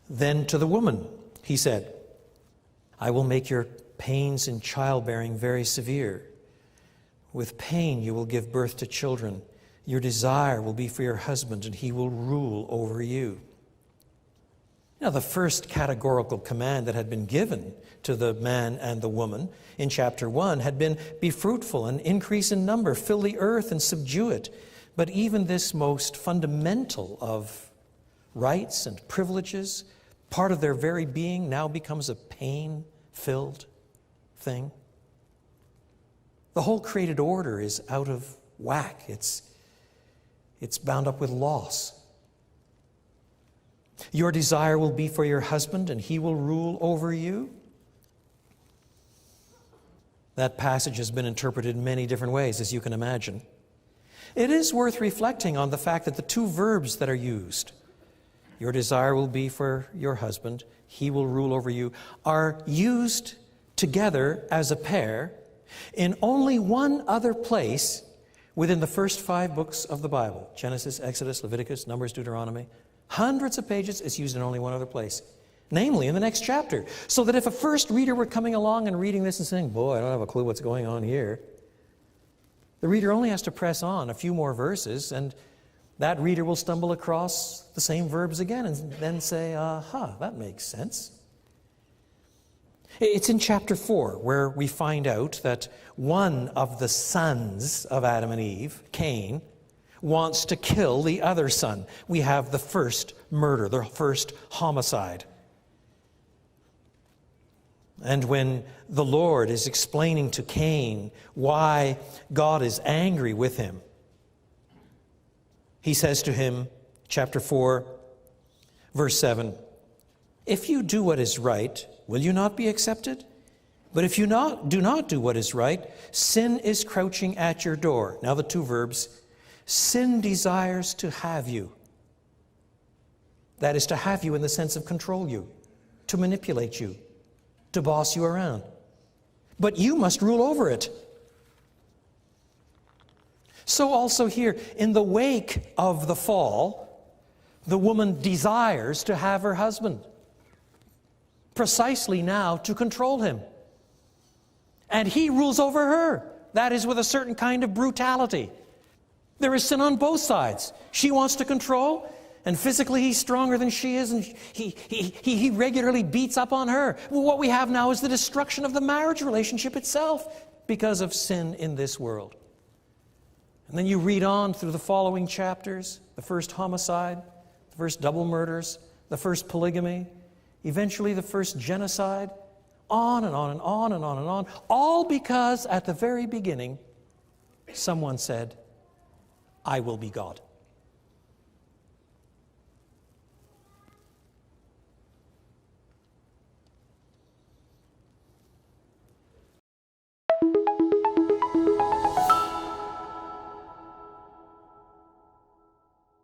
Then to the woman, he said, I will make your pains in childbearing very severe. With pain you will give birth to children. Your desire will be for your husband, and he will rule over you. Now, the first categorical command that had been given to the man and the woman in chapter 1 had been, be fruitful and increase in number, fill the earth and subdue it. But even this most fundamental of rights and privileges, part of their very being, now becomes a pain-filled thing. The whole created order is out of whack. It's bound up with loss. Your desire will be for your husband, and he will rule over you. That passage has been interpreted in many different ways, as you can imagine. It is worth reflecting on the fact that the two verbs that are used, your desire will be for your husband, he will rule over you, are used together as a pair in only one other place within the first 5 books of the Bible. Genesis, Exodus, Leviticus, Numbers, Deuteronomy. Hundreds of pages, it's used in only one other place. Namely, in the next chapter. So that if a first reader were coming along and reading this and saying, boy, I don't have a clue what's going on here, the reader only has to press on a few more verses, and that reader will stumble across the same verbs again and then say, that makes sense. It's in chapter 4 where we find out that one of the sons of Adam and Eve, Cain, wants to kill the other son. We have the first murder, the first homicide. And when the Lord is explaining to Cain why God is angry with him, he says to him, chapter 4, verse 7, if you do what is right, will you not be accepted? But if you do not do what is right, sin is crouching at your door. Now the two verbs, sin desires to have you. That is to have you in the sense of control you, to manipulate you, to boss you around. But you must rule over it. So also here, in the wake of the fall, the woman desires to have her husband, precisely now to control him. And he rules over her. That is with a certain kind of brutality. There is sin on both sides. She wants to control, and physically he's stronger than she is, and he regularly beats up on her. Well, what we have now is the destruction of the marriage relationship itself because of sin in this world. And then you read on through the following chapters, the first homicide, the first double murders, the first polygamy, eventually the first genocide, on and on and on and on and on, all because at the very beginning, someone said, I will be God.